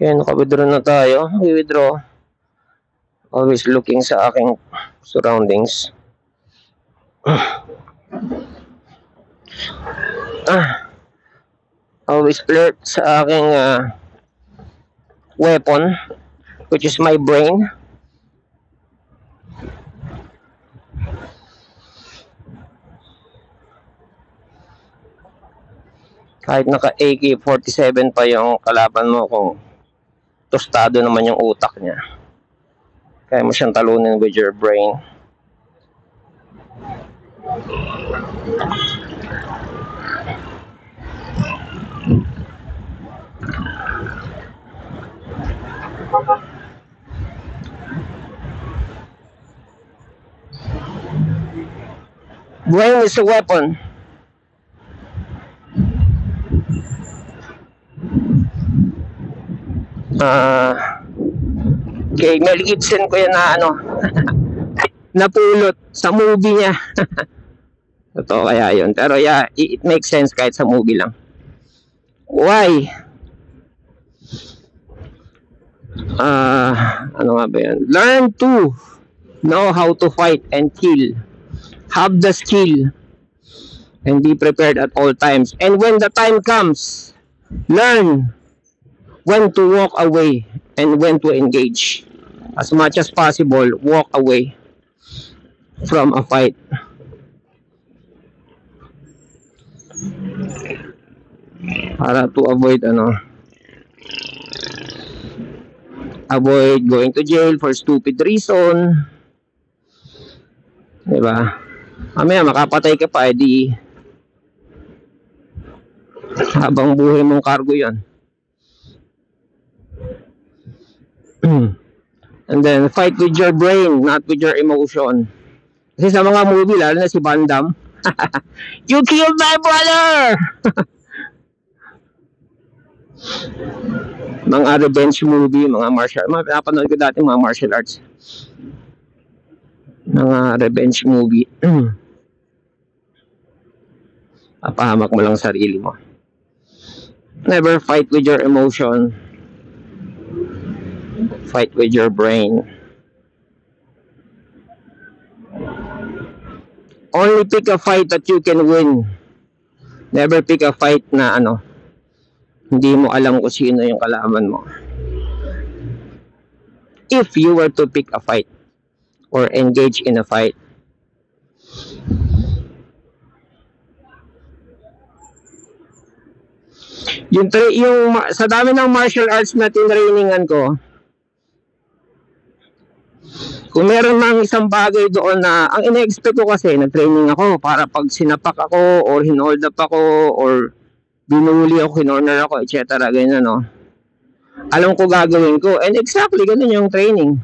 Okay, naka-withdraw na tayo. I-withdraw. Always looking sa aking surroundings. Always alert sa aking weapon, which is my brain. Kahit naka AK-47 pa yung kalaban mo, kung tostado naman yung utak niya, kaya mo siyang talunin with your brain. Brain is a weapon. Kay Mel Gibson ko yan na napulot sa movie niya. Totoo kaya yun. Pero yeah, it makes sense kahit sa movie lang. Why? Ano nga ba yan? Learn to know how to fight and kill. Have the skill and be prepared at all times. And when the time comes, learn when to walk away and when to engage. As much as possible, walk away from a fight. Para to avoid avoid going to jail for stupid reason. Diba? Mamaya makapatay ka pa, edi habang buhay mong cargo yon. And then fight with your brain, not with your emotion. Kasi sa mga movie, lalo na si Van Damme, you killed my brother! Mga revenge movie, mga pinapanood ko dati mga martial arts. Mga revenge movie. Papahamak mo lang sarili mo. Never fight with your emotion. Fight with your brain. Only pick a fight that you can win. Never pick a fight na hindi mo alam kung sino yung kalaban mo. If you were to pick a fight or engage in a fight, yung sa dami ng martial arts na tinrainingan ko, kung meron mang isang bagay doon na ang ina-expect ko, kasi nag-training ako para pag sinapak ako or hinold up ako or binuli ako, hinorner ako, etc. Ganyan, alam ko gagawin ko. And exactly, ganun yung training.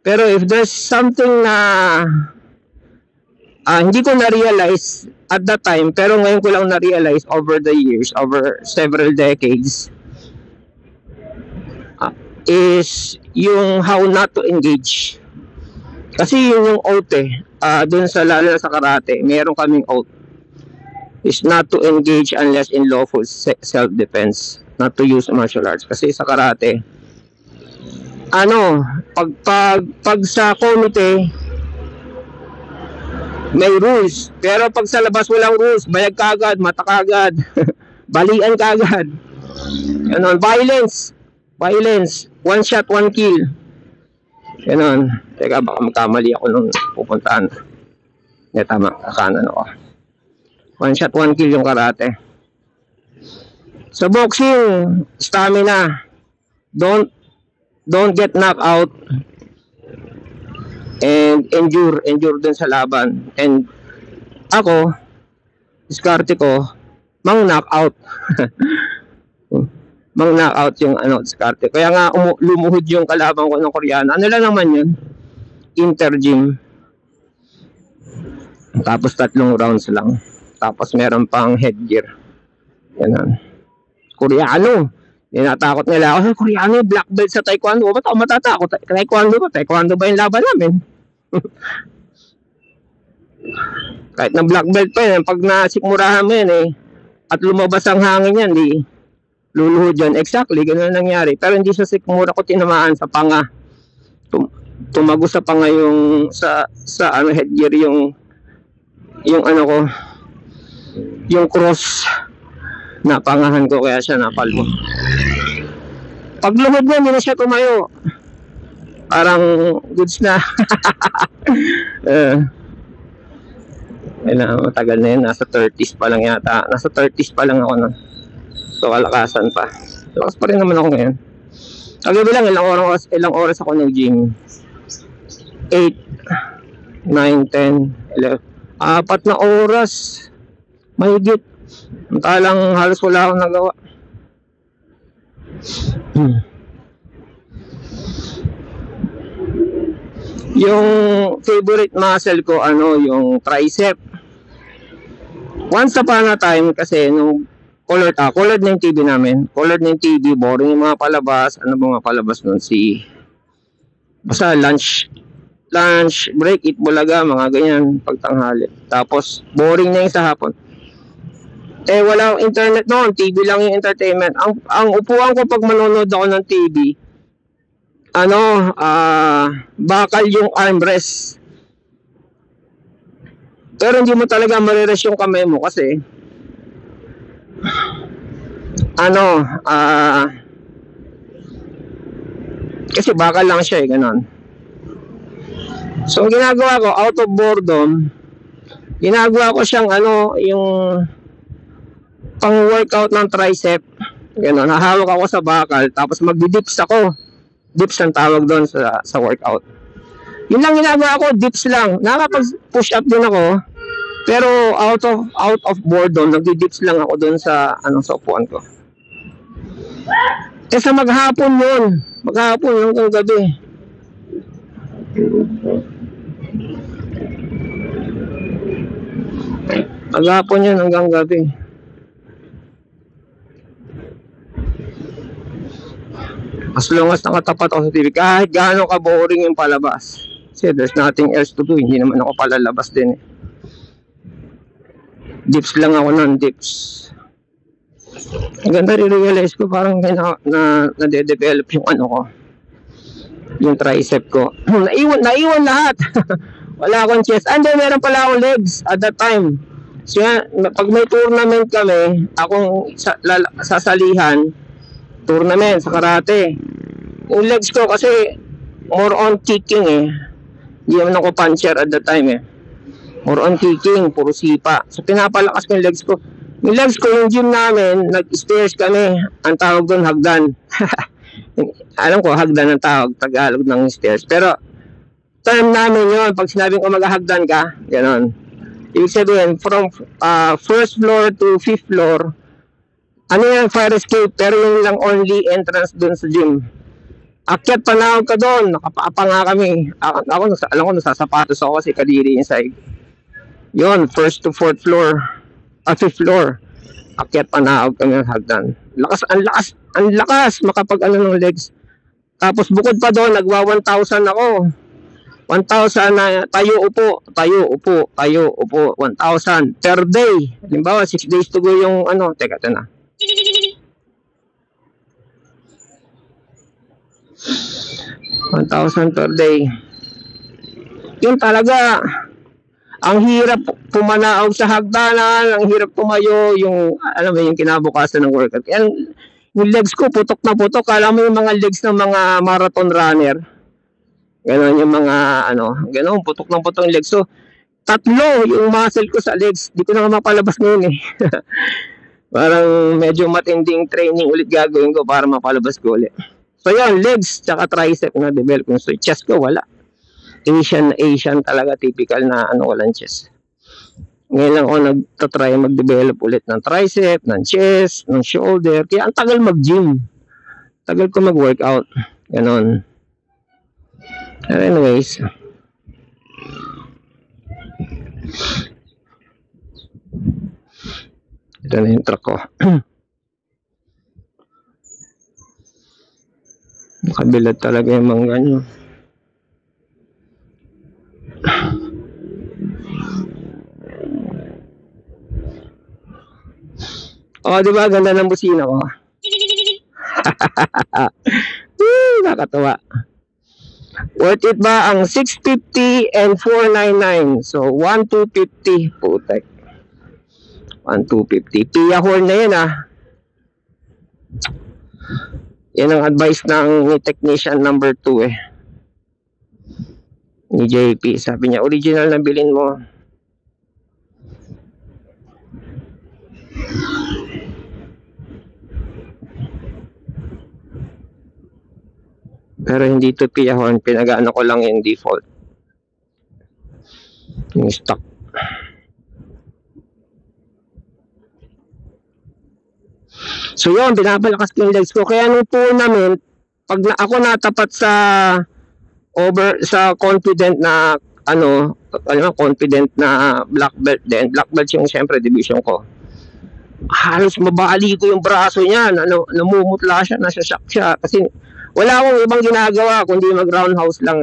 Pero if there's something na hindi ko na-realize at that time, pero ngayon ko lang na-realize over the years, over several decades, is yung how not to engage. Kasi yun yung oath dun sa lalo sa karate, meron kaming oath, is not to engage unless in lawful self-defense, not to use martial arts. Kasi sa karate, pag sa komite may rules, pero pag sa labas walang rules, bayag kagad, mata kagad, balian kagad. Violence, one shot, one kill. Ganon. Teka, baka magkamali ako nung pupuntaan. Tama, kakanan ako. One shot, one kill yung karate. Sa boxing, stamina. Don't get knocked out. And endure dun sa laban. And ako, diskarte ko, mang-knockout. Mang-knockout yung diskarte. Kaya nga lumuhod yung kalaban ko ng Koreano. Ano lang naman yun? Intergym. Tapos 3 rounds lang. Tapos meron pang headgear. Ganun. Koreano. Natakot nila ako. Koreano, black belt sa taekwondo. Ba't ako matatakot? Taekwondo ba? Taekwondo ba yung laban namin? Kahit na black belt pa yan, pag nasikmurahan mo yan at lumabas ang hangin yan, luluhod yan. Exactly, ganun ang nangyari. Pero hindi sa sikmura ko tinamaan sa panga. Tumago sa panga yung sa ano headgear yung ano ko, yung cross na pangahan ko, kaya siya napalo. Pagluhod niya, hindi na siya tumayo. Parang goods na. Matagal na yun. Nasa 30s pa lang yata. Nasa 30s pa lang ako nun. So, kalakasan pa. Lakas pa rin naman ako ngayon. Kagabi lang, ilang oras ako nag-gym. 8, 9, 10, 11. 4 na oras. Mahigit. Talang halos wala akong nagawa. Yung favorite muscle ko, yung tricep. Once upon a time, kasi nung colored na yung TV namin. Colored na yung TV, boring yung mga palabas. Ano ba mga palabas nun? Basta lunch break, eat bulaga, mga ganyan, pagtanghali. Tapos, boring na yung sa hapon. Wala akong internet noon, TV lang yung entertainment. Ang upuan ko pag manonood ako ng TV, bakal yung armrest. Pero hindi mo talaga marirest yung kamay mo kasi kasi bakal lang siya ganon. So, ang ginagawa ko, out of boredom, ginagawa ko siyang yung pang-workout ng tricep. Ganon, hahawak ako sa bakal, tapos magdi-dips ako. Dips ang tawag doon sa workout. Yun lang ginagawa ko, dips lang. Nakakapag-push up din ako, pero out of boredom, nagdi-dips lang ako doon sa upuan ko. Sa maghapon yun. Maghapon hanggang gabi. Maghapon yun hanggang gabi. As long as nakatapat ako sa TV, kahit gaano ka boring yung palabas. Kasi there's nothing else to do. Hindi naman ako palalabas din. Dips lang ako ng dips. Ang ganda re-realize ko, parang na-develop yung yung tricep ko. Naiwan lahat. Wala akong chest. And then meron pala akong legs at that time. So, pag may tournament kami, akong sasalihan, tournament sa karate. Yung legs ko kasi more on kicking Hindi naman ako puncher at that time More on kicking, puro sipa. So pinapalakas ko yung legs ko. Yung legs ko, yung gym namin, nag-stairs kami. Ang tawag doon, hagdan. Alam ko, hagdan ang tawag, Tagalog ng stairs. Pero term namin yun, pag sinabing ko maghahagdan ka, gano'n. Ibig sabihin, from first floor to fifth floor, yung fire escape, pero yung lang only entrance dun sa gym. Akyat panahon ka doon, nakapaapa nga kami. Alam ko, nasasapatos ako kasi kadiri inside. Yun, first to fourth floor, fifth floor. Akyat panahon kami ng hagdan. Ang lakas, makapag ng legs. Tapos bukod pa doon, nagwa 1,000 ako. 1,000 na tayo upo, 1,000 per day. Halimbawa, 6 days to go yung teka, ito na. 1,000 per day. Yun talaga. Ang hirap pumanaog sa hagdanan, ang hirap tumayo, yung kinabukasan ng workout. Yung legs ko, putok na putok. Kala mo yung mga legs ng mga marathon runner. Ganon yung mga, ganon, putok na putok yung legs. So, 3 yung muscle ko sa legs. Di ko na mapalabas ngayon Parang medyo matinding training ulit gagawin ko para mapalabas ko ulit. So yun, legs tsaka tricep na develop ko. So chest ko wala. Asian talaga, typical na walang chest. Ngayon lang ako nagtatry mag-develop ulit ng tricep, ng chest, ng shoulder. Kaya ang tagal mag-gym. Tagal ko mag-workout. Ganon. Anyways. Ito na yung truck ko. Nakabilad talaga yung mangga nyo. Oh, di ba? Ganda ng busina ko. Nakatawa. Worth it ba ang 650 and 499? So, 1,250. Putek. 1,250. Pia horn na yan Yan ang advice ng technician number 2 ni JP. Sabi niya, original na bilhin mo. Pero hindi to Pia horn, pinagaano ko lang yung default. Yung stock. So yun, binabalakas ko yung legs ko. Kaya nung tournament, pag ako natapat sa confident na confident na black belt din. Black belt yung siyempre division ko. Halos mabali ko yung braso niya. Namumutla siya, nasa shock siya. Kasi wala akong ibang ginagawa kundi mag roundhouse lang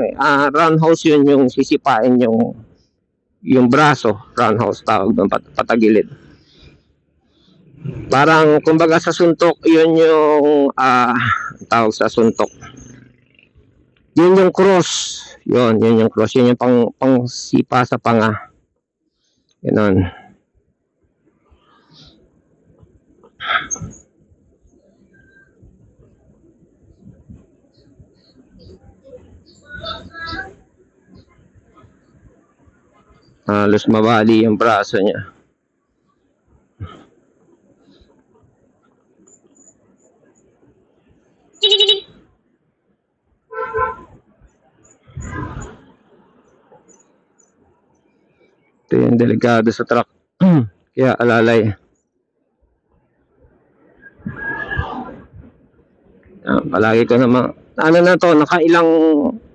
roundhouse yun yung sisipain yung braso. Roundhouse tawag doon, patagilid. Parang kumbaga sa suntok, yun yung tawag sa suntok. Yun yung cross. Yun yung cross. Yun yung pang sipa sa panga. Ganun. Halos mabali yung braso niya. Ito yung delikado sa truck. Kaya alalay. Palagi ko naman, na to, nakailang,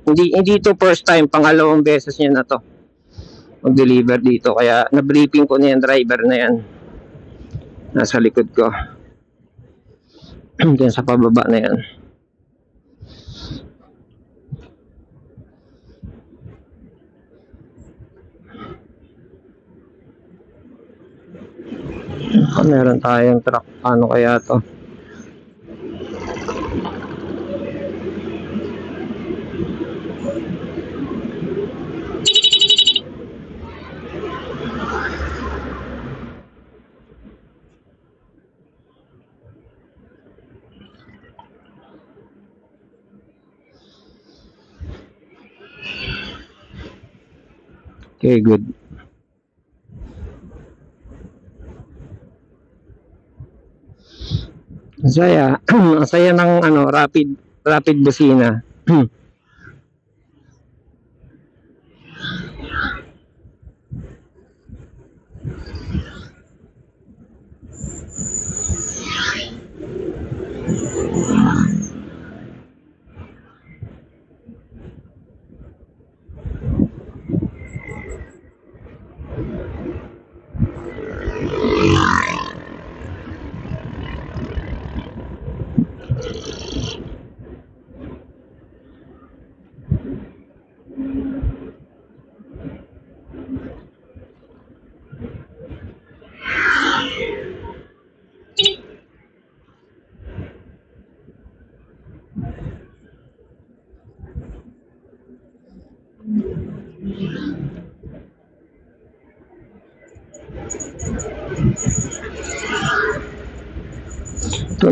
hindi to first time, pangalawang beses niya na to mag-deliver dito. Kaya na-briefing ko na yung driver na yan. Nasa likod ko. Diyan sa pababa na yan. Meron tayong truck. Ano kaya to? Okay, good. Saya, saya ng rapid busina.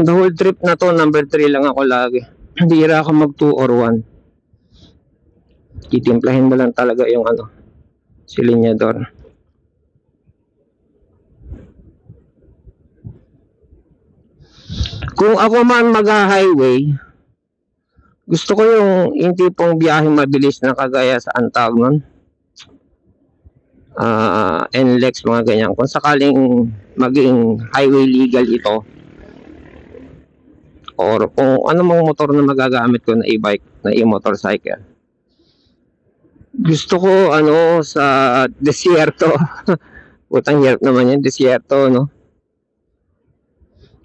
The whole trip na to, number 3 lang ako lagi. Bihira ako mag 2 or 1. Titimplahin mo lang talaga yung silinyador. Kung ako man mag-highway, gusto ko yung tipong biyaheng mabilis na kagaya sa antawag nun. NLEX, mga ganyan. Kung sakaling maging highway legal ito, or kung ano mang motor na magagamit ko na e-bike, na e-motorcycle, gusto ko sa desierto. Utang hirap naman yan, desierto, no?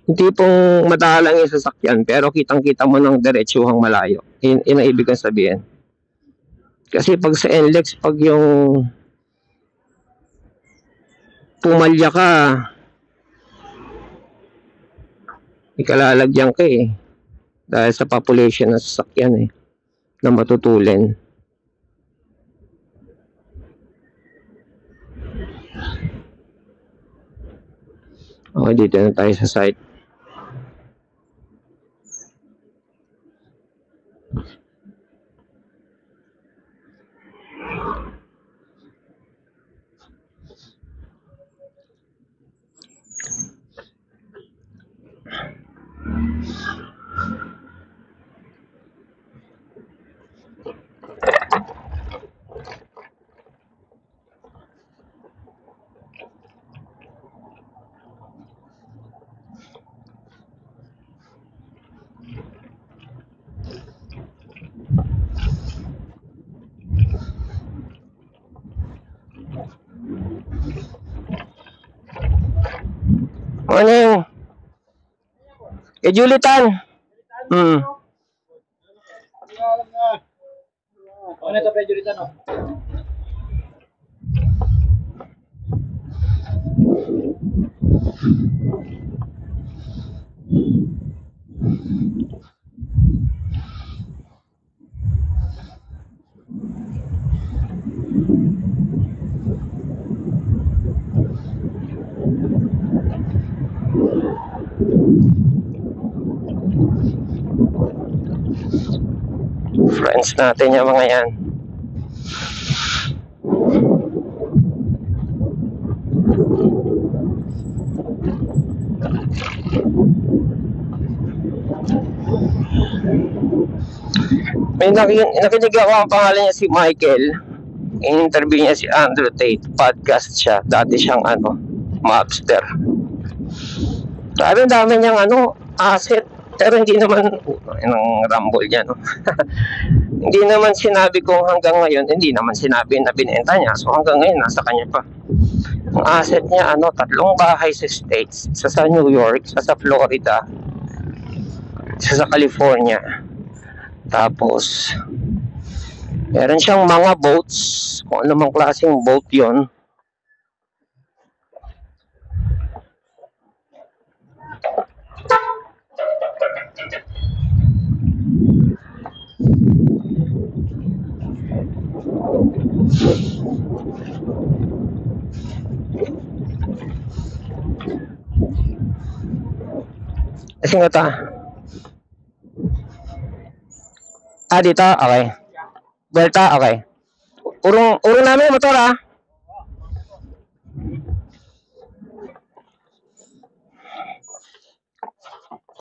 Yung tipong madalang yung sasakyan, pero kitang-kita mo ng diretsuhang malayo. Yun ang ibig kong sabihin. Kasi pag sa NLEX, pag yung pumalya ka, ikalalagyan ka Dahil sa population ng sasakyan na matutulin. Okay, dito na tayo sa site. Morning. Kay Julitan. Ano ito, Pedro Julitan, oh? Friends natin yung mga yan. May nakinig ako ang pangalan niya si Michael. In-interview niya si Andrew Tate. Podcast siya. Dati siyang mobster. Sabi dami niyang asset. Pero hindi naman ng rumble niya, no? Hindi naman sinabi kung hanggang ngayon, hindi naman sinabi na binenta niya. So hanggang ngayon, nasa kanya pa. Ang asset niya, 3 bahay sa States. Isa sa New York, isa sa Florida, isa sa California. Tapos, meron siyang mga boats. Kung anumang klaseng boat yon. Kasi nga ta. Dito? Okay. Delta? Okay. Urong namin motor,